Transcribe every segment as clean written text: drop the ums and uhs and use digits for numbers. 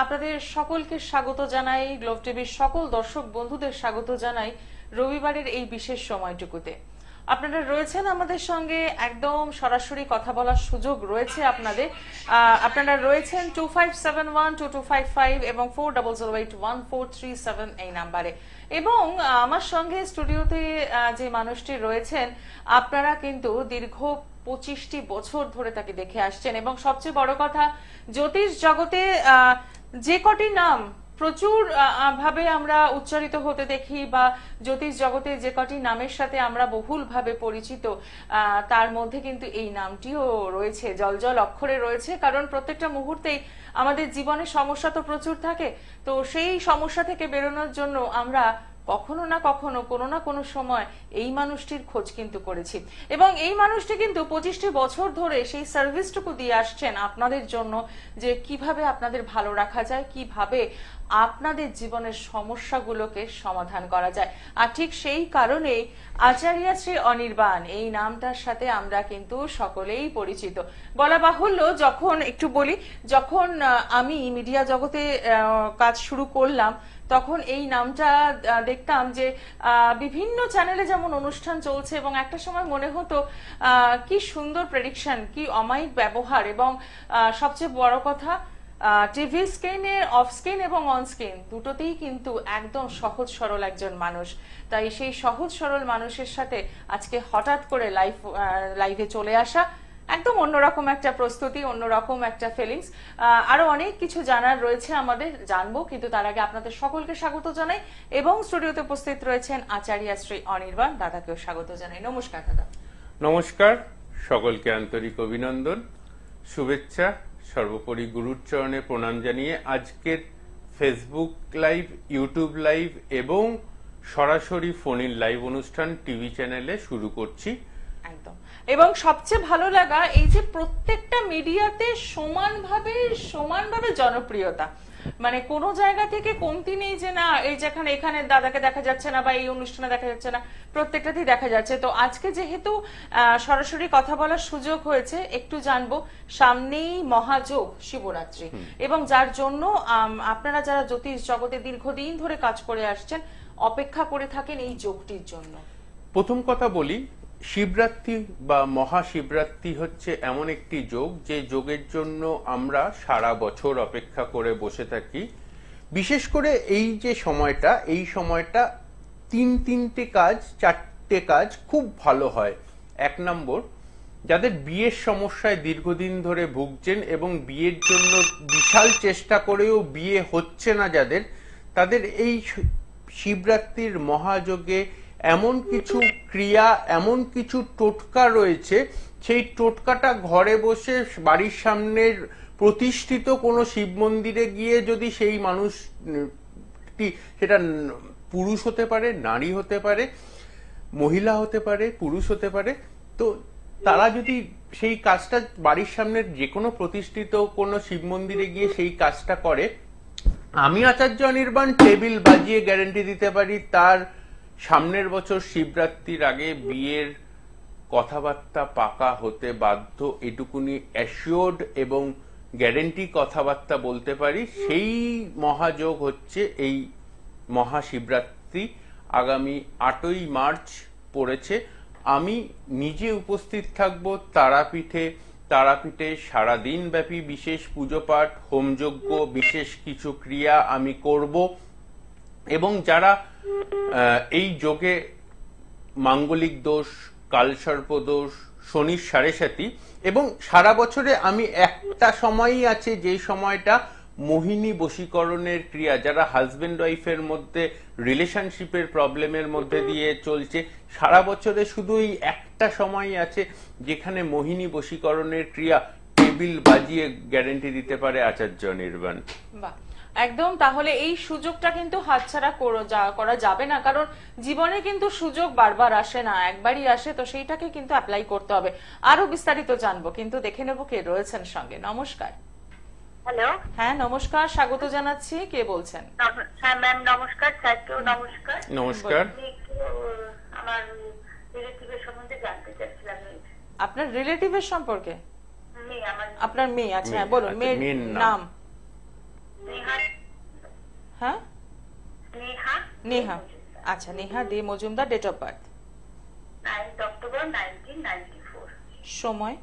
আপনাদের সকলকে স্বাগত জানাই, গ্লোব টিভির সকল দর্শক বন্ধুদের স্বাগত জানাই রবিবারের এই বিশেষ সময়টুকুতে। আপনারা রয়েছেন আমাদের সঙ্গে, একদম সরাসরি কথা বলার সুযোগ রয়েছে আপনাদের। আপনারা রয়েছেন 25712255 এবং 40081437 এই নাম্বারে। এবং আমার সঙ্গে স্টুডিওতে যে মানুষটি রয়েছেন, আপনারা কিন্তু দীর্ঘ 25টি বছর ধরে তাকে দেখে আসছেন এবং সবচেয়ে বড় কথা, জ্যোতিষ জগতে যে কটি নাম প্রচুর ভাবে আমরা উচ্চারিত হতে দেখি বা জ্যোতিষ জগতে যে কটি নামের সাথে আমরা বহুল ভাবে পরিচিত, তার মধ্যে কিন্তু এই নামটিও রয়েছে, জলজল অক্ষরে রয়েছে। কারণ প্রত্যেকটা মুহূর্তেই আমাদের জীবনে সমস্যা তো প্রচুর থাকে, তো সেই সমস্যা থেকে বেরোনোর জন্য আমরা কখনো না কখনো কোনো না কোনো সময় এই মানুষটির খোঁজ কিন্তু করেছি এবং এই মানুষটি কিন্তু 25টি বছর ধরে সেই সার্ভিসটুকু দিয়ে আসছেন আপনাদের জন্য, যে কিভাবে আপনাদের ভালো রাখা যায়, কিভাবে আপনাদের জীবনের সমস্যাগুলোকে সমাধান করা যায়। আর ঠিক সেই কারণেই আচার্য শ্রী অনির্বাণ এই নামটার সাথে আমরা কিন্তু সকলেই পরিচিত। বলা বাহুল্য, যখন একটু বলি, যখন আমি মিডিয়া জগতে কাজ শুরু করলাম তখন এই নামটা দেখতাম যে বিভিন্ন চ্যানেলে যেমন অনুষ্ঠান চলছে এবং একটা সময় মনে হতো কি সুন্দর প্রেডিকশন, কি অমায়িক ব্যবহার এবং সবচেয়ে বড় কথা টিভি স্ক্রিনে, অফ স্ক্রিন এবং অন স্ক্রিন দুটোতেই কিন্তু একদম সহজ সরল একজন মানুষ। তাই সেই সহজ সরল মানুষের সাথে আজকে হঠাৎ করে লাইভে চলে আসা একদম অন্যরকম একটা প্রস্তুতি, অন্যরকম একটা ফিলিংস। আরো অনেক কিছু জানার রয়েছে, আমাদের জানবো, কিন্তু তার আগে আপনাদের সকলকে স্বাগত জানাই এবং স্টুডিওতে উপস্থিত রয়েছেন আচার্য শ্রী অনির্বাণ দাদাকেও স্বাগত জানাই। নমস্কার দাদা। নমস্কার, সকলকে আন্তরিক অভিনন্দন, শুভেচ্ছা, সর্বোপরি গুরুর চরণে প্রণাম জানিয়ে আজকের ফেসবুক লাইভ, ইউটিউব লাইভ এবং সরাসরি ফোন ইন লাইভ অনুষ্ঠান টিভি চ্যানেলে শুরু করছি। একদম। এবং সবচেয়ে ভালো লাগা এই যে প্রত্যেকটা মিডিয়াতে সমানভাবে জনপ্রিয়তা, মানে কোনো জায়গা থেকে কমতি নেই যে না এই যেখানে এখানে দাদাকে দেখা যাচ্ছে না বা এই অনুষ্ঠানে দেখা যাচ্ছে না, প্রত্যেকটাতেই দেখা যাচ্ছে। তো আজকে যেহেতু সরাসরি কথা বলার সুযোগ হয়েছে, একটু জানবো, সামনেই মহাযোগ শিবরাত্রি এবং যার জন্য আপনারা যারা জ্যোতিষ জগতে দীর্ঘদিন ধরে কাজ করে আসছেন অপেক্ষা করে থাকেন এই যোগটির জন্য। প্রথম কথা বলি, শিবরাত্রি বা মহাশিবরাত্রি হচ্ছে এমন একটি যোগ যে যোগের জন্য আমরা সারা বছর অপেক্ষা করে বসে থাকি। বিশেষ করে এই যে সময়টা, এই সময়টা চারটে কাজ খুব ভালো হয়। এক নম্বর, যাদের বিয়ের সমস্যায় দীর্ঘদিন ধরে ভুগছেন এবং বিয়ের জন্য বিশাল চেষ্টা করেও বিয়ে হচ্ছে না তাদের এই শিবরাত্রির মহাযোগে এমন কিছু ক্রিয়া, এমন কিছু টোটকা রয়েছে, সেই টোটকাটা ঘরে বসে বাড়ির সামনের প্রতিষ্ঠিত কোনো শিব মন্দিরে গিয়ে যদি সেই মানুষটি, সেটা পুরুষ হতে পারে, নারী হতে পারে, মহিলা হতে পারে, পুরুষ হতে পারে, তো তারা যদি সেই কাজটা বাড়ির সামনের যে কোনো প্রতিষ্ঠিত কোনো শিব মন্দিরে গিয়ে সেই কাজটা করে, আমি আচার্য অনির্বাণ টেবিল বাজিয়ে গ্যারান্টি দিতে পারি তার সামনের বছর শিবরাত্রির আগে বিয়ের কথাবার্তা পাকা হতে বাধ্য। এটুকুনি অ্যাসিওর্ড এবং গ্যারান্টি কথাবার্তা বলতে পারি। সেই মহাযোগ হচ্ছে এই মহাশিবরাত্রি, আগামী 8ই মার্চ পড়েছে। আমি নিজে উপস্থিত থাকব তারাপীঠে সারাদিন ব্যাপী বিশেষ পুজো পাঠ, হোমযজ্ঞ, বিশেষ কিছু ক্রিয়া আমি করব এবং যারা এই যোগে মাঙ্গলিক দোষ, কালসর্প দোষ, শনির 7.5 এবং সারা বছরে আমি একটা সময়ই আছে যে সময়টা মোহিনী বশীকরণের ক্রিয়া, যারা হাজবেন্ড ওয়াইফের মধ্যে রিলেশনশিপের প্রবলেমের মধ্যে দিয়ে চলছে, সারা বছরে শুধু এই একটা সময়ই আছে যেখানে মোহিনী বশীকরণের ক্রিয়া টেবিল বাজিয়ে গ্যারান্টি দিতে পারে আচার্য অনির্বাণ। বাহ, একদম। তাহলে এই সুযোগটা কিন্তু হাতছাড়া করা যাবে না, কারণ জীবনে কিন্তু সুযোগ বারবার আসে না, একবারই আসে, তো সেইটাকে কিন্তু অ্যাপ্লাই করতে হবে। আরো বিস্তারিত জানবো, কিন্তু দেখে নেবো কে রয়েছেন সঙ্গে। নমস্কার। হ্যালো। হ্যাঁ নমস্কার, স্বাগত জানাচ্ছি। কে বলছেন? হ্যাঁ ম্যাম নমস্কার, স্যারকেও নমস্কার। নমস্কার। আমার রিলেটিভের সম্বন্ধে জানতে চাচ্ছিলাম। আপনার রিলেটিভের সম্পর্কে? আপনার মেয়ে? আচ্ছা হ্যাঁ বলুন, মেয়ের নাম? নেহা হ্যাঁ, নেহা নেহা। আচ্ছা, Neha Dey Majumdar, date of birth, 9 October 1994, সময়,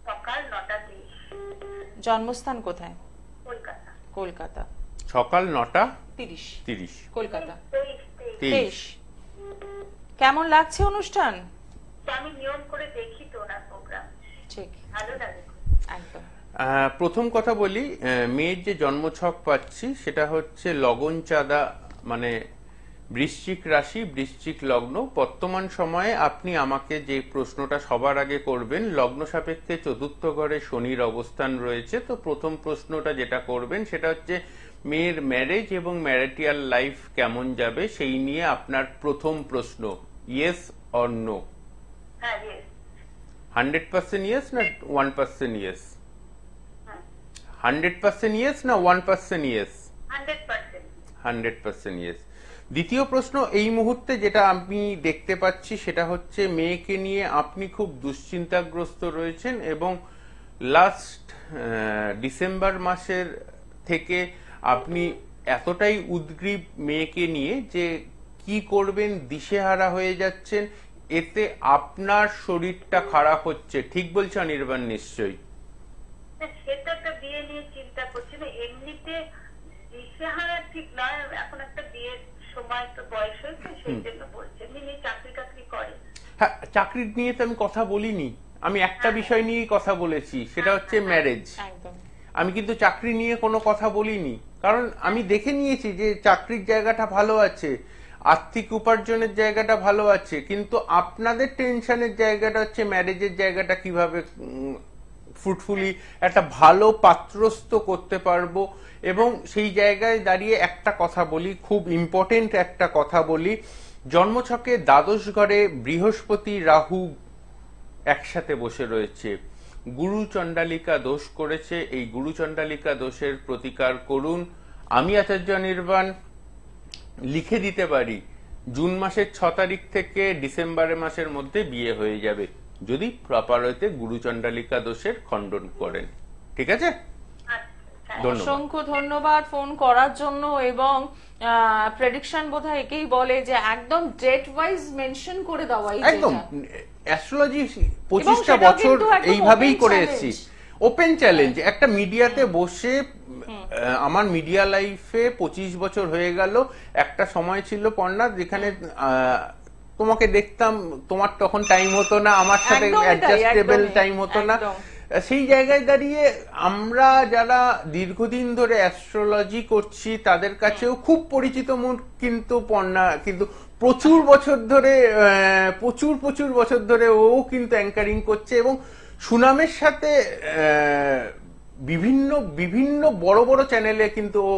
সকাল 9:30, জন্মস্থান কোথায়? কলকাতা। কলকাতা, সকাল 9:30। 9:30, কলকাতা। 23। 23। কেমন লাগছে অনুষ্ঠান? আমি নিয়ম করে দেখি তো ওনার প্রোগ্রাম, ঠিক, ভালো লাগে। একদম। প্রথম কথা বলি, মেয়ের যে জন্মছক পাচ্ছি সেটা হচ্ছে লগন চাঁদা, মানে বৃশ্চিক রাশি, বৃশ্চিক লগ্ন। বর্তমান সময়ে আপনি আমাকে যে প্রশ্নটা সবার আগে করবেন, লগ্ন সাপেক্ষে চতুর্থ ঘরে শনির অবস্থান রয়েছে, তো প্রথম প্রশ্নটা যেটা করবেন সেটা হচ্ছে মেয়ের ম্যারেজ এবং ম্যারিটাল লাইফ কেমন যাবে, সেই নিয়ে আপনার প্রথম প্রশ্ন। Yes or no? হ্যাঁ, yes, 100% ইয়েস না 1% ইয়েস? হ্যাঁ, 100% ইয়েস না 1% ইয়েস? 100%। 100% ইয়েস। দ্বিতীয় প্রশ্ন, এই মুহূর্তে যেটা আমি দেখতে পাচ্ছি সেটা হচ্ছে মেয়েকে নিয়ে আপনি খুব দুশ্চিন্তাগ্রস্ত রয়েছেন এবং লাস্ট ডিসেম্বর মাসের থেকে আপনি এতটাই উদ্গ্রীব মেয়েকে নিয়ে যে কি করবেন দিশেহারা হয়ে যাচ্ছেন। এতে আপনার শরীরটা খারাপ হচ্ছে, ঠিক বলছে অনির্বাণ নিশ্চয়ই? সেটা তো বিয়ে নিয়ে চিন্তা করছি না, এমনিতে দিশেহারা ঠিক নয়, এখন একটা বিয়ের সময় তো বয়স হয়েছে, সেই জন্য বলছে। এমনি চাকরি টাকরি করে। হ্যাঁ, চাকরির নিয়ে তো আমি কথা বলিনি, আমি একটা বিষয় নিয়েই কথা বলেছি, সেটা হচ্ছে ম্যারেজ। একদম। আমি কিন্তু চাকরি নিয়ে কোনো কথা বলিনি, কারণ আমি দেখে নিয়েছি যে চাকরির জায়গাটা ভালো আছে, আর্থিক উপার্জনের জায়গাটা ভালো আছে, কিন্তু আপনাদের টেনশনের জায়গাটা হচ্ছে ম্যারেজের জায়গাটা কিভাবে ফ্রুটফুলি একটা ভালো পাত্রস্থ করতে পারবো। এবং সেই জায়গায় দাঁড়িয়ে একটা কথা বলি, খুব ইম্পর্টেন্ট একটা কথা বলি, জন্মছকে দ্বাদশ ঘরে বৃহস্পতি রাহু একসাথে বসে রয়েছে, গুরু চণ্ডালিকা দোষ করেছে। এই গুরু চণ্ডালিকা দোষের প্রতিকার করুন। আমি আচার্য নির্বাণ লিখে দিতে পারি জুন মাসের 6 তারিখ থেকে ডিসেম্বর মাসের মধ্যে বিয়ে হয়ে যাবে, যদি প্রপার হইতে গুরু চণ্ডালিকা দোষের খণ্ডন করেন। ঠিক আছে, ধন্যবাদ। অসংখ্য ধন্যবাদ ফোন করার জন্য। এবং প্রেডিকশন বোধহয় একেই বলে যে একদম ডেট ওয়াইজ মেনশন করে দেওয়া। একদম অ্যাস্ট্রোলজি 25টা বছর এইভাবেই করে এসেছি, ওপেন চ্যালেঞ্জ। একটা মিডিয়াতে বসে, আমার মিডিয়া লাইফে 25 বছর হয়ে গেল। একটা সময় ছিল পর্ণা যেখানে তোমাকে দেখতাম, তোমার তখন টাইম হতো না, আমার সাথে অ্যাডজাস্টেবল টাইম হতো না। সেই জায়গায় দাঁড়িয়ে আমরা যারা দীর্ঘদিন ধরে অ্যাস্ট্রোলজি করছি তাদের কাছেও খুব পরিচিত মুখ কিন্তু পর্ণা, কিন্তু প্রচুর বছর ধরে ও কিন্তু অ্যাঙ্কারিং করছে এবং সুনামের সাথে বিভিন্ন বড় বড় চ্যানেলে কিন্তু ও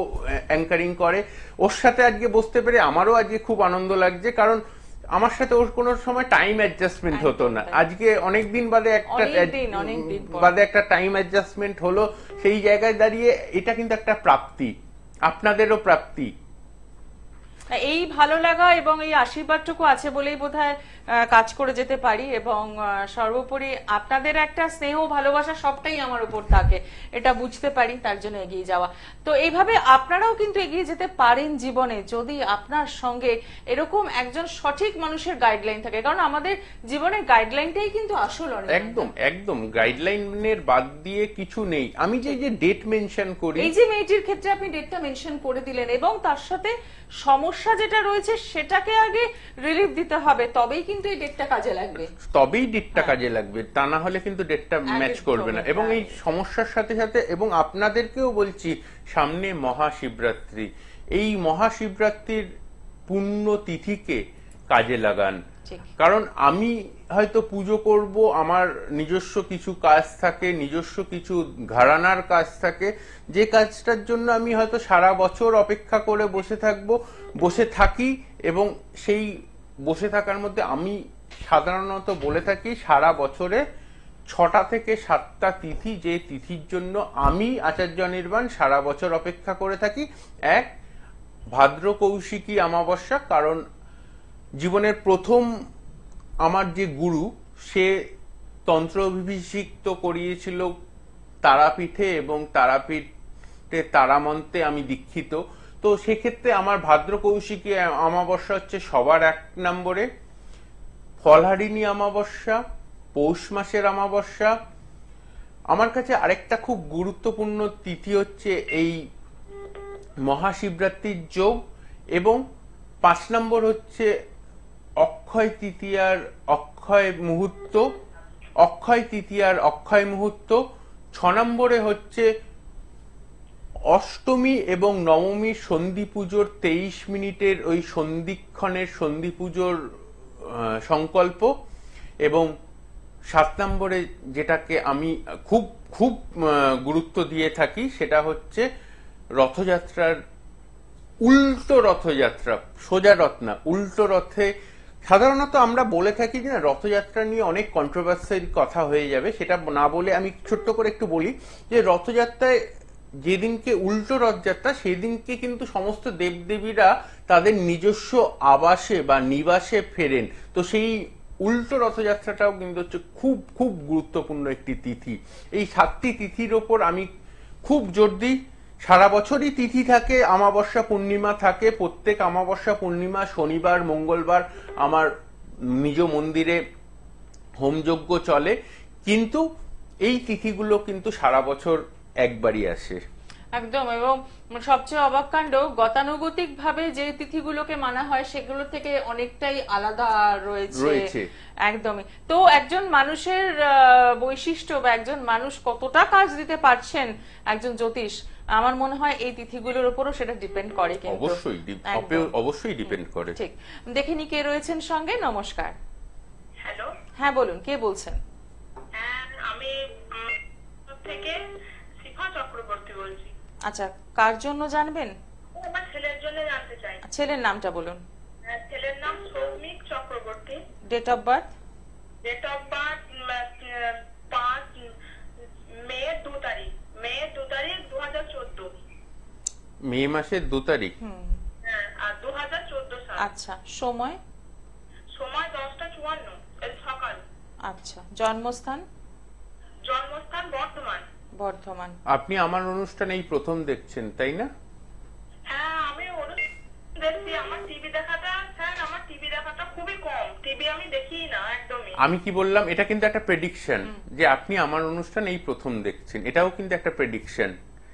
অ্যাঙ্কারিং করে। ওর সাথে আজকে বসতে পেরে আমারও আজকে খুব আনন্দ লাগছে, কারণ আমার সাথে ওর কোনো সময় টাইম অ্যাডজাস্টমেন্ট হতো না। আজকে অনেকদিন বাদে একটা টাইম অ্যাডজাস্টমেন্ট হলো। সেই জায়গায় দাঁড়িয়ে এটা কিন্তু একটা প্রাপ্তি, আপনাদেরও প্রাপ্তি। এই ভালো লাগা এবং এই আশীর্বাদটুকু আছে বলেই বোধহয় কাজ করে যেতে পারি। এবং সর্বোপরি আপনাদের একটা স্নেহ ভালোবাসা সবটাই আমার উপর থাকে, এটা বুঝতে পারি, তার জন্য এগিয়ে যাওয়া। তো এইভাবে আপনারাও কিন্তু এগিয়ে যেতে পারেন জীবনে, যদি আপনার সঙ্গে এরকম একজন সঠিক মানুষের গাইডলাইন থাকে। কারণ আমাদের জীবনের গাইডলাইনটাই কিন্তু আসল। একদম গাইডলাইনের বাদ দিয়ে কিছু নেই। আমি যে ডেট মেনশন করি, এই যে মেয়েটির ক্ষেত্রে আপনি ডেটটা মেনশন করে দিলেন এবং তার সাথে সমস্যা যেটা রয়েছে সেটাকে আগে রিলিফ দিতে হবে, তবেই কিন্তু এই ডেটটা কাজে লাগবে। তা না হলে কিন্তু ডেটটা ম্যাচ করবে না। এবং এই সমস্যার সাথে সাথে, এবং আপনাদেরকেও বলছি, সামনে মহাশিবরাত্রি, এই মহাশিবরাত্রির পুণ্য তিথিকে কাজে লাগান। কারণ আমি হয়তো পুজো করব, আমার নিজস্ব কিছু কাজ থাকে, নিজস্ব কিছু ঘরানার কাজ থাকে, যে কাজটার জন্য আমি হয়তো সারা বছর অপেক্ষা করে বসে থাকি। এবং সেই বসে থাকার মধ্যে আমি সাধারণত বলে থাকি সারা বছরে 6টা থেকে 7টা তিথি, যে তিথির জন্য আমি আচার্য নির্বাণ সারা বছর অপেক্ষা করে থাকি। এক, ভাদ্র কৌশিকী অমাবস্যা, কারণ জীবনের প্রথম আমার যে গুরু, সে তন্ত্র অভিষিক্ত করিয়েছিল তারাপীঠে, এবং তারাপীঠে তারামন্ত্রে আমি দীক্ষিত। তো সেক্ষেত্রে আমার ভাদ্র কৌশিকী অমাবস্যা হচ্ছে সবার 1 নম্বরে, ফলহারিণী অমাবস্যা, পৌষ মাসের অমাবস্যা। আমার কাছে আরেকটা খুব গুরুত্বপূর্ণ তিথি হচ্ছে এই মহাশিবরাত্রির যোগ, এবং 5 নম্বর হচ্ছে অক্ষয় তৃতীয়ার অক্ষয় মুহূর্ত, অক্ষয় তৃতীয়ার অক্ষয় মুহূর্ত। 6 নম্বরে হচ্ছে অষ্টমী এবং নবমীর সন্ধি পুজোর 23 মিনিটের ওই সন্ধিক্ষণের সন্ধি পুজোর সংকল্প, এবং 7 নম্বরে যেটাকে আমি খুব খুব গুরুত্ব দিয়ে থাকি সেটা হচ্ছে রথযাত্রার উল্টো রথযাত্রা, সোজা রথ না, উল্টো রথে। সাধারণত আমরা বলে থাকি যে না, রথযাত্রা নিয়ে অনেক কন্ট্রোভার্সির কথা হয়ে যাবে, সেটা না বলে আমি ছোট্ট করে একটু বলি যে রথযাত্রায় যেদিনকে উল্টো রথযাত্রা সেদিনকে কিন্তু সমস্ত দেবদেবীরা তাদের নিজস্ব আবাসে বা নিবাসে ফেরেন। তো সেই উল্টো রথযাত্রাটাও কিন্তু হচ্ছে খুব খুব গুরুত্বপূর্ণ একটি তিথি। এই 7টি তিথির ওপর আমি খুব জোর দিই। সারা বছরই তিথি থাকে, অমাবস্যা পূর্ণিমা থাকে, প্রত্যেক অমাবস্যা পূর্ণিমা শনিবার মঙ্গলবার আমার নিজ মন্দিরে হোমযজ্ঞ চলে, কিন্তু এই তিথিগুলো কিন্তু সারা বছর একবারই আসে। একদম। এবং সবচেয়ে অবাক কাণ্ড, গতানুগতিক ভাবে যে তিথিগুলোকে মানা হয় সেগুলো থেকে অনেকটাই আলাদা রয়েছে। একদমই। তো একজন মানুষের বৈশিষ্ট্য বা একজন মানুষ কতটা কাজ দিতে পারছেন একজন জ্যোতিষ, আমার মনে হয় এই তিথিগুলোর উপরও সেটা ডিপেন্ড করে। কিন্তু অবশ্যই ডিপেন্ড করে। ঠিক, দেখে নি কে রয়েছেন সঙ্গে। নমস্কার। হ্যালো, হ্যাঁ বলুন, কে বলছেন? আমি থেকে শিফা চক্রবর্তী বলছি। আচ্ছা, কার জন্য জানবেন? আমার ছেলের জন্য জানতে চাই। ছেলের নামটা বলুন। ছেলের নাম Soumik Chakraborty. Date of birth? Date of birth 5 May 2 তারিখ, মে 2 তারিখ 2014। মে মাসের 2 তারিখ? হ্যাঁ, আর 2014 সাল। আচ্ছা, সময়? সময় 10:54 সকাল। আচ্ছা, জন্মস্থান? জন্মস্থান বর্ধমান। বর্ধমান। আপনি আমার অনুষ্ঠান এই প্রথম দেখছেন তাই না? হ্যাঁ, আমি দেখছি। আমার টিভি দেখাটা, স্যার আমার টিভি দেখাটা খুবই কম, টিভি আমি দেখি না একদমই। আমি কি বললাম, এটা কিন্তু একটা প্রেডিকশন যে আপনি আমার অনুষ্ঠান এই প্রথম দেখছেন, এটাও কিন্তু একটা প্রেডিকশন।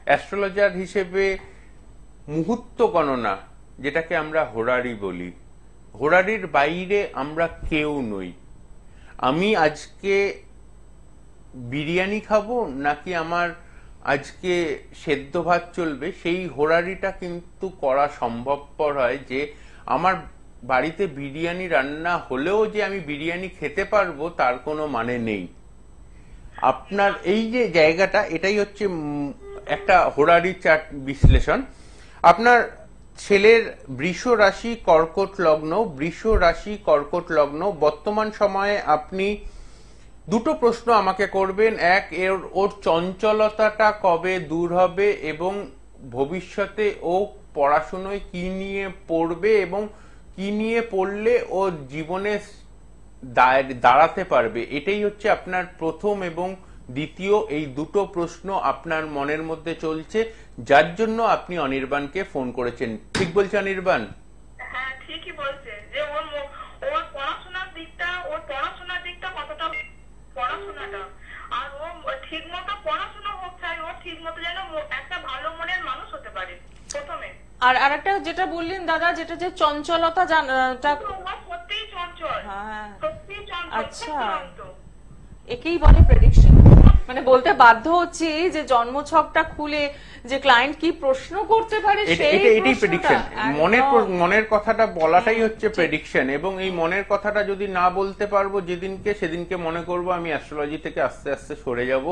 অ্যাস্ট্রোলজার হিসেবে মুহূর্ত গণনা, যেটাকে আমরা হোরারি বলি, হোরারির বাইরে আমরা কেউ নই। আমি আজকে বিরিয়ানি খাবো নাকি আমার আজকে সেদ্ধ ভাত চলবে, সেই হোরারিটা কিন্তু করা সম্ভবপর হয় যে আমার বাড়িতে বিরিয়ানি রান্না হলেও যে আমি বিরিয়ানি খেতে পারবো তার কোনো মানে নেই। আপনার এই যে জায়গাটা, এটাই হচ্ছে একটা হোরারি চার্ট বিশ্লেষণ। আপনার ছেলের বৃষ রাশি কর্কট লগ্ন, বৃষ রাশি কর্কট লগ্ন। বর্তমান সময়ে আপনি দুটো প্রশ্ন আমাকে করবেন। এক, ওর চঞ্চলতাটা কবে দূর হবে এবং ভবিষ্যতে ও পড়াশোনায় কি নিয়ে পড়বে এবং কি নিয়ে পড়লে ও জীবনে দাঁড়াতে পারবে, এটাই হচ্ছে আপনার প্রথম এবং দ্বিতীয়। এই দুটো প্রশ্ন আপনার মনের মধ্যে চলছে, যার জন্য আপনি অনির্বাণকে ফোন করেছেন। ঠিক বলছে অনির্বাণ? হ্যাঁ, ঠিকই বলছে যে ওর পড়াশোনার দিকটা কতটা, পড়াশোনাটা, আর ও ঠিক মতো পড়াশোনা হোক, চাই ও ঠিক মতো যেন একটা ভালো মনের মানুষ হতে পারে প্রথমে। আর আরেকটা যেটা বললেন দাদা, যেটা যে চঞ্চলতা, সত্যিই চঞ্চল। হ্যাঁ, সত্যিই চঞ্চল। আচ্ছা, একেই বলে প্রেডিকশন। মানে বলতে বাধ্য হচ্ছি যে জন্মছকটা খুলে যে ক্লায়েন্ট কি প্রশ্ন করতে পারে এটাই প্রেডিকশন। মনের কথাটা বলাটাই হচ্ছে প্রেডিকশন, এবং এই মনের কথাটা যদি না বলতে পারবো সেদিনকে মনে করব আমি অ্যাস্ট্রোলজি থেকে আস্তে আস্তে সরে যাব,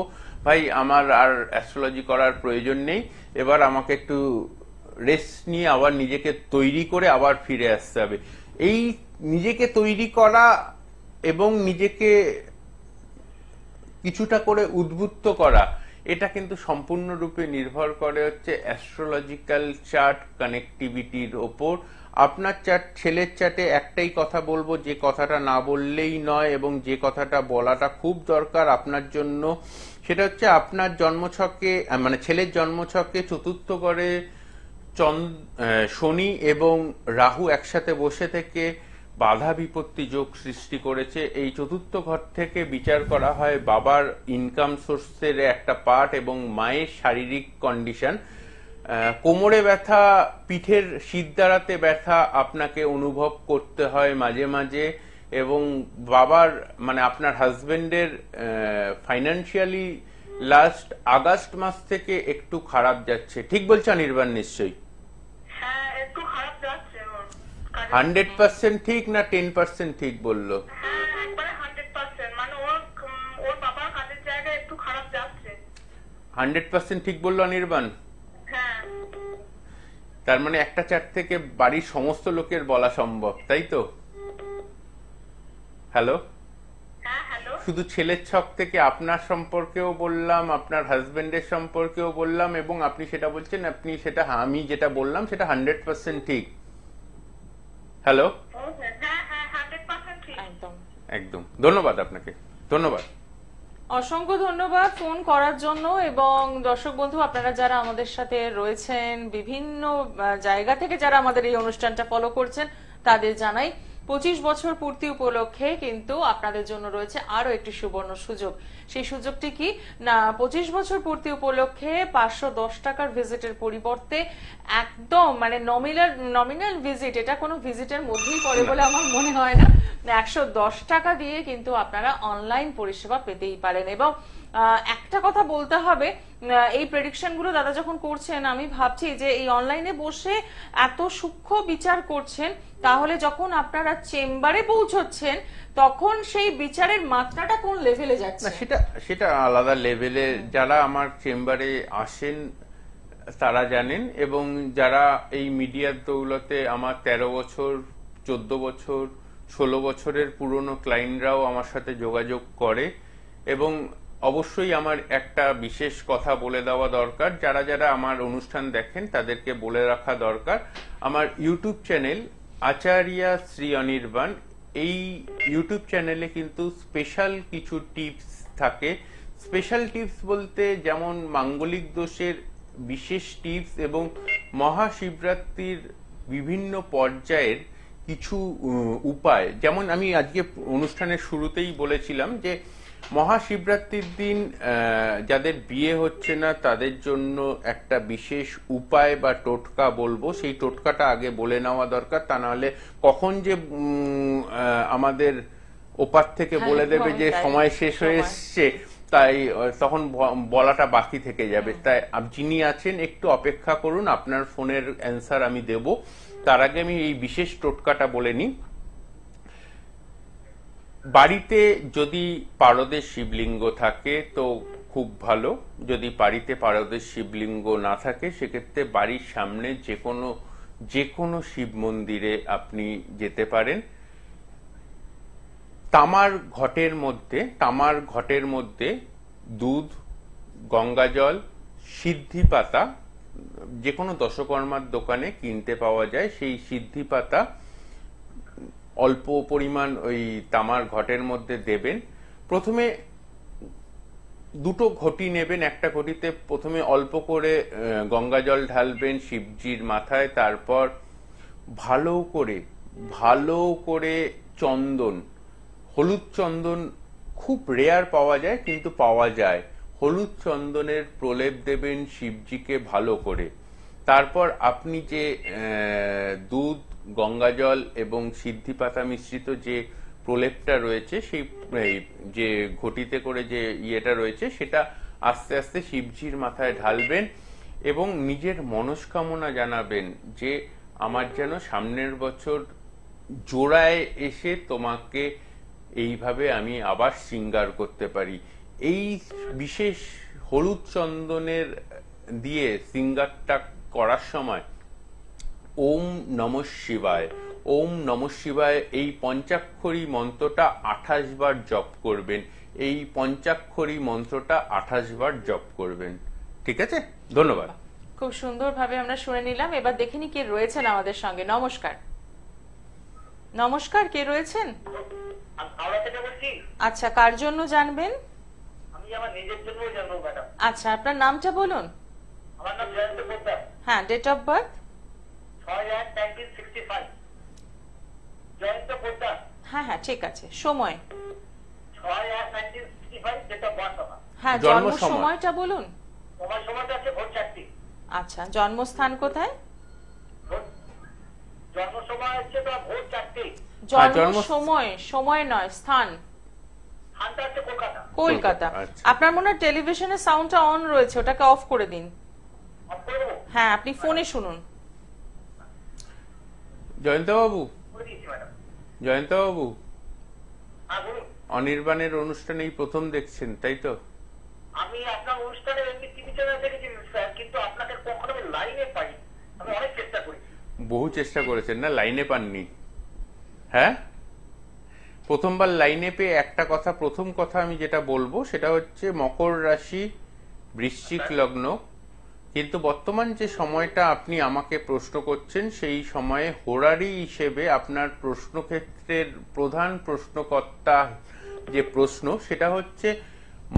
ভাই আমার আর অ্যাস্ট্রোলজি করার প্রয়োজন নেই, এবার আমাকে একটু রেস্ট নিয়ে আবার নিজেকে তৈরি করে আবার ফিরে আসতে হবে। এই নিজেকে তৈরি করা এবং নিজেকে কিছুটা করে উদ্বুদ্ধ করা, এটা কিন্তু সম্পূর্ণরূপে নির্ভর করে হচ্ছে অ্যাস্ট্রোলজিক্যাল চার্ট কানেক্টিভিটির ওপর। আপনার চার্ট, ছেলের চার্টে একটাই কথা বলবো, যে কথাটা না বললেই নয় এবং যে কথাটা বলাটা খুব দরকার আপনার জন্য, সেটা হচ্ছে আপনার জন্মছকে, মানে ছেলের জন্মছকে চতুর্থ ঘরে শনি এবং রাহু একসাথে বসে থেকে বাধা বিপত্তি যোগ সৃষ্টি করেছে। এই চতুর্থ ঘর থেকে বিচার করা হয় বাবার ইনকাম সোর্সের একটা পার্ট এবং মায়ের শারীরিক কন্ডিশন। কোমরে ব্যথা, পিঠের শিরদাঁড়াতে ব্যথা আপনাকে অনুভব করতে হয় মাঝে মাঝে, এবং বাবার মানে আপনার হাজবেন্ডের ফাইন্যান্সিয়ালি লাস্ট আগস্ট মাস থেকে একটু খারাপ যাচ্ছে। ঠিক বলছি অনির্বাণ? নিশ্চয়ই হ্যাঁ, একটু খারাপ যাচ্ছে ওর কাজে। 100% ঠিক না 10% ঠিক বললো? হ্যাঁ, একবারে 100%, মানে ওর বাবার কাজের জায়গায় একটু খারাপ যাচ্ছে। 100% ঠিক বললো অনির্বাণ? হ্যাঁ। তার মানে একটা চার্ট থেকে বাড়ির সমস্ত লোকের বলা সম্ভব, তাই তো? হ্যালো? হ্যাঁ, হ্যালো। শুধু ছেলের ছক থেকে আপনার সম্পর্কেও বললাম, আপনার হাজবেন্ডের সম্পর্কেও বললাম, এবং আপনি সেটা বলছেন, আপনি সেটা আমি যেটা বললাম সেটা 100% ঠিক। হ্যালো? হ্যাঁ, হ্যাঁ, 100% ঠিক। একদম একদম। ধন্যবাদ আপনাকে, ধন্যবাদ। অসংখ্য ধন্যবাদ ফোন করার জন্য। এবং দর্শক বন্ধু, আপনারা যারা আমাদের সাথে রয়েছেন বিভিন্ন জায়গা থেকে, যারা আমাদের এই অনুষ্ঠানটা ফলো করছেন, তাদের জানাই 25 বছর পূর্তি উপলক্ষে কিন্তু আপনাদের জন্য রয়েছে আরো একটি সুবর্ণ সুযোগ। সেই সুযোগটি কি না, 25 বছর পূর্তি উপলক্ষে 510 টাকার ভিজিটের পরিবর্তে একদম মানে নমিনাল ভিজিট, এটা কোনো ভিজিটের মধ্যেই পড়ে বলে আমার মনে হয় না, 110 টাকা দিয়ে কিন্তু আপনারা অনলাইন পরিষেবা পেতেই পারেন। এবং একটা কথা বলতে হবে, এই প্রেডিকশন গুলো দাদা যখন করছেন, আমি ভাবছি যে এই অনলাইনে বসে এত সূক্ষ্ম বিচার করছেন, তাহলে যখন আপনারা চেম্বারে পৌঁছচ্ছেন তখন সেই বিচারের মাত্রাটা কোন লেভেলে যাচ্ছে? না, সেটা আলাদা লেভেলে। যারা আমার চেম্বারে আসেন তারা জানেন, এবং যারা এই মিডিয়ার দৌলতে আমার 13 বছর 14 বছর 16 বছরের পুরনো ক্লায়েন্টরাও আমার সাথে যোগাযোগ করে। এবং অবশ্যই আমার একটা বিশেষ কথা বলে দেওয়া দরকার, যারা যারা আমার অনুষ্ঠান দেখেন তাদেরকে বলে রাখা দরকার, আমার ইউটিউব চ্যানেল আচার্য শ্রী অনির্বাণ, এই ইউটিউব চ্যানেলে কিন্তু স্পেশাল কিছু টিপস থাকে। স্পেশাল টিপস বলতে যেমন মাঙ্গলিক দোষের বিশেষ টিপস এবং মহাশিবরাত্রির বিভিন্ন পর্যায়ের কিছু উপায়। যেমন আমি আজকে অনুষ্ঠানের শুরুতেই বলেছিলাম যে মহাশিবরাত্রির দিন যাদের বিয়ে হচ্ছে না তাদের জন্য একটা বিশেষ উপায় বা টোটকা বলবো, সেই টোটকাটা আগে বলে নেওয়া দরকার, তা নাহলে কখন যে আমাদের ওপার থেকে বলে দেবে যে সময় শেষ হয়ে এসছে, তাই তখন বলাটা বাকি থেকে যাবে। তাই যিনি আছেন একটু অপেক্ষা করুন, আপনার ফোনের অ্যান্সার আমি দেব। তার আগে আমি এই বিশেষ টোটকাটা বলে নিই। বাড়িতে যদি পারদের শিবলিঙ্গ থাকে তো খুব ভালো, যদি বাড়িতে পারদের শিবলিঙ্গ না থাকে সেক্ষেত্রে বাড়ির সামনে যে কোনো শিব মন্দিরে আপনি যেতে পারেন। তামার ঘটের মধ্যে দুধ, গঙ্গা জল, সিদ্ধি পাতা, যে কোনো দশকর্মার দোকানে কিনতে পাওয়া যায়, সেই সিদ্ধি পাতা অল্প পরিমাণ ওই তামার ঘটের মধ্যে দেবেন। প্রথমে দুটো ঘটি নেবেন, একটা ঘটিতে প্রথমে অল্প করে গঙ্গা জল ঢালবেন শিবজির মাথায়, তারপর ভালো করে চন্দন, হলুদ চন্দন খুব রেয়ার পাওয়া যায় কিন্তু পাওয়া যায়, হলুদ চন্দনের প্রলেপ দেবেন শিবজিকে ভালো করে। তারপর আপনি যে দুধ, গঙ্গা জল এবং সিদ্ধি পাতা মিশ্রিত যে প্রলেপটা রয়েছে, সেই যে ঘটিতে করে যে ইয়েটা রয়েছে, সেটা আস্তে আস্তে শিবজির মাথায় ঢালবেন এবং নিজের মনস্কামনা জানাবেন যে আমার যেন সামনের বছর জোড়ায় এসে তোমাকে এইভাবে আমি আবার শৃঙ্গার করতে পারি। এই বিশেষ হলুদ চন্দনের দিয়ে শৃঙ্গারটা করার সময় ওম নমঃ শিবায়, ওম নমঃ শিবায় এই পঞ্চাক্ষরী মন্ত্রটা 28 বার জপ করবেন। এই পঞ্চাক্ষরী মন্ত্রটা 28 বার জপ করবেন। ঠিক আছে, ধন্যবাদ। খুব সুন্দরভাবে আমরা শুনে নিলাম। এবার দেখিনি কে রয়েছেন আমাদের সঙ্গে। নমস্কার, নমস্কার, কে রয়েছেন? আচ্ছা, কার জন্য জানবেন? আমি আমার নিজের জন্য জানবো ম্যাডাম। আচ্ছা, আপনার নামটা বলুন। আমার নাম জয়ন্ত পোদ্দার। হ্যাঁ, date of birth? 6/1/1965 Jayanta Poddar. হ্যাঁ হ্যাঁ ঠিক আছে, সময় 6/1/1965 যেটা বর্তমান। হ্যাঁ জন্ম জন্ম সময়। সময়টা বলুন। সময়টা আছে ভোর 4টে। আচ্ছা, জন্মস্থান কোথায়? জন্ম সময় হচ্ছে তো ভোর 4টে। জন্ম সময়, সময় নয়, স্থান। স্থানটা হচ্ছে কলকাতা। কলকাতা। আচ্ছা। আপনার মনে হয় টেলিভিশনের সাউন্ডটা অন রয়েছে, ওটাকে অফ করে দিন। অফ করে দেবো? হ্যাঁ, আপনি ফোনে শুনুন। জয়ন্তবাবু, করে দিয়েছি ম্যাডাম। জয়ন্তবাবু, হ্যাঁ বলুন। অনির্বাণের অনুষ্ঠানেই প্রথম দেখছেন, তাই তো? আমি আপনার অনুষ্ঠানে এমনি টিভি চ্যানেল দেখেছি স্যার, কিন্তু আপনাকে কখনো আমি লাইনে পাই। আমি অনেক চেষ্টা করেছি। বহু চেষ্টা করেছেন না, লাইনে পাননি? হ্যাঁ, প্রথমবার লাইনে পেয়ে একটা কথা, প্রথম কথা আমি যেটা বলবো সেটা হচ্ছে মকর রাশি, বৃশ্চিক লগ্ন, কিন্তু বর্তমান যে সময়টা আপনি আমাকে প্রশ্ন করছেন সেই সময়ে হোরারি হিসেবে আপনার প্রশ্নক্ষেত্রের প্রধান প্রশ্নকর্তা যে প্রশ্ন সেটা হচ্ছে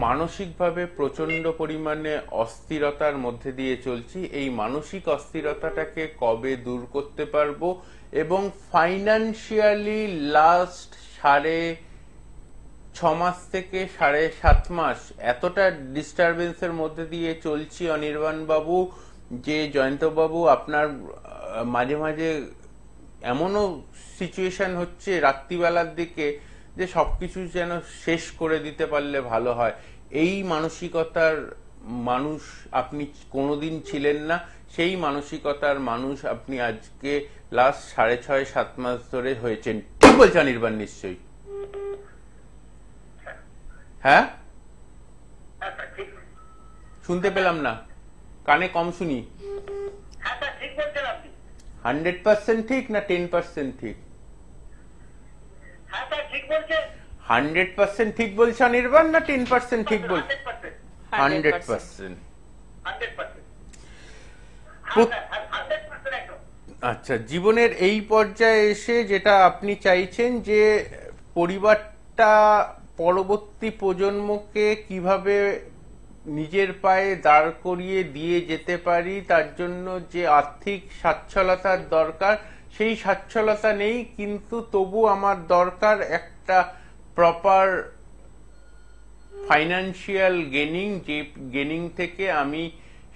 মানসিকভাবে প্রচন্ড পরিমাণে অস্থিরতার মধ্যে দিয়ে চলছি, এই মানসিক অস্থিরতাটাকে কবে দূর করতে পারবো, এবং ফাইন্যান্সিয়ালি লাস্ট 6.5 থেকে 7.5 মাস এতটা ডিস্টারবেন্সের মধ্যে দিয়ে চলছি অনির্বাণ বাবু, যে জয়ন্ত বাবু আপনার মাঝে মাঝে এমনও সিচুয়েশন হচ্ছে রাত্রিবেলার দিকে যে সবকিছু যেন শেষ করে দিতে পারলে ভালো হয়। এই মানসিকতার মানুষ আপনি কোনোদিন ছিলেন না, সেই মানসিকতার মানুষ আপনি আজকে লাস্ট 6.5-7 মাস ধরে হয়েছেন। ঠিক বলছে অনির্বাণ নিশ্চয়ই? হ্যাঁ, হ্যাঁ স্যার ঠিক। শুনতে পেলাম না, কানে কম শুনি। হ্যাঁ স্যার ঠিক বলছেন আপনি। 100% ঠিক না 10% ঠিক? হ্যাঁ স্যার ঠিক বলছেন। 100% ঠিক বলছে অনির্বাণ না 10% ঠিক বলছে? 100%। 100%। 100%। প্রত- হ্যাঁ স্যার 100% একদম। আচ্ছা, জীবনের এই পর্যায়ে এসে যেটা আপনি চাইছেন যে পরিবারটা পরবর্তী প্রজন্মকে কিভাবে নিজের পায়ে দাঁড় করিয়ে দিয়ে যেতে পারি, তার জন্য যে আর্থিক সচ্ছলতার দরকার সেই সচ্ছলতা নেই, কিন্তু তবু আমার দরকার একটা প্রপার ফাইন্যান্সিয়াল গেনিং, যে গেনিং থেকে আমি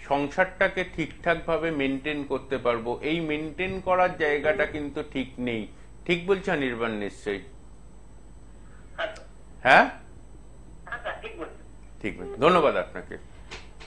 সংসারটাকে ঠিকঠাক ভাবে মেনটেন করতে পারবো। এই মেনটেন করার জায়গাটা কিন্তু ঠিক নেই। ঠিক বলছে অনির্বাণ নিশ্চয়ই? হ্যাঁ স্যার। হ্যাঁ হ্যাঁ স্যার ঠিক বলছেন। ঠিক আছে, ধন্যবাদ আপনাকে।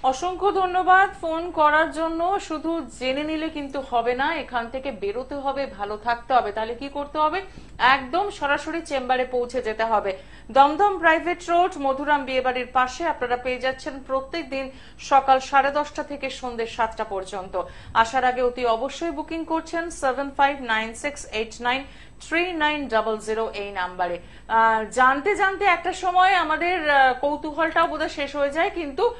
অসংখ্য ধন্যবাদ ফোন করার জন্য। শুধু জেনে নিলে কিন্তু হবে না, এখান থেকে বেরোতে হবে, ভালো থাকতে হবে। তাহলে কি করতে হবে? একদম সরাসরি চেম্বারে পৌঁছে যেতে হবে। দমদম প্রাইভেট রোড, মধুরাম বিয়েবাড়ির পাশে। আপনারা পেয়ে যাচ্ছেন প্রত্যেক দিন সকাল 10:30 থেকে সন্ধ্যে 7টা পর্যন্ত। আসার আগে অতি অবশ্যই বুকিং করছেন 7596893900 এই নাম্বারে। জানতে জানতে একটা সময় আমাদের কৌতূহলটাও বোধহয় শেষ হয়ে যায়, কিন্তু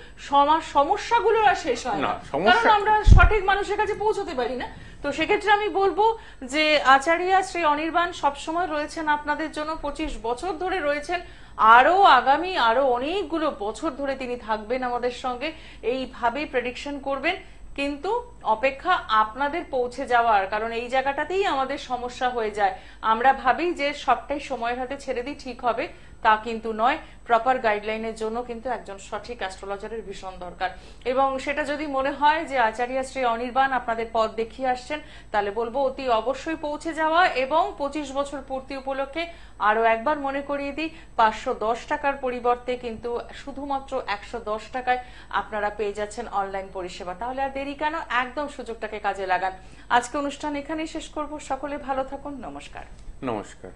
সমস্যাগুলো আর শেষ হয় না, না, সমস্যা- কারণ আমরা সঠিক মানুষের কাছে পৌঁছতে পারি না। তো সেক্ষেত্রে আমি বলবো যে আচার্য শ্রী অনির্বাণ সবসময় রয়েছেন আপনাদের জন্য, 25 বছর ধরে রয়েছেন, আরো আগামী আরো অনেকগুলো বছর ধরে তিনি থাকবেন আমাদের সঙ্গে, এইভাবেই প্রেডিকশন করবেন। কিন্তু অপেক্ষা আপনাদের পৌঁছে যাওয়ার, কারণ এই জায়গাটাতেই আমাদের সমস্যা হয়ে যায়। আমরা ভাবি যে সবটাই সময়ের হাতে ছেড়ে দিই, ঠিক হবে, তা কিন্তু নয়। প্রপার গাইডলাইনের জন্য কিন্তু একজন সঠিক অ্যাস্ট্রোলজারের ভীষণ দরকার, এবং সেটা যদি মনে হয় যে আচার্য শ্রী অনির্বাণ আপনাদের পথ দেখিয়ে আসছেন, তাহলে বলবো অতি অবশ্যই পৌঁছে যাওয়া। এবং 25 বছর পূর্তি উপলক্ষে আরো একবার মনে করিয়ে দিই, 510 টাকার পরিবর্তে কিন্তু শুধুমাত্র 110 টাকায় আপনারা পেয়ে যাচ্ছেন অনলাইন পরিষেবা। তাহলে আর দেরি কেন, একদম সুযোগটাকে কাজে লাগান। আজকে অনুষ্ঠান এখানেই শেষ করব। সকলে ভালো থাকুন, নমস্কার। নমস্কার।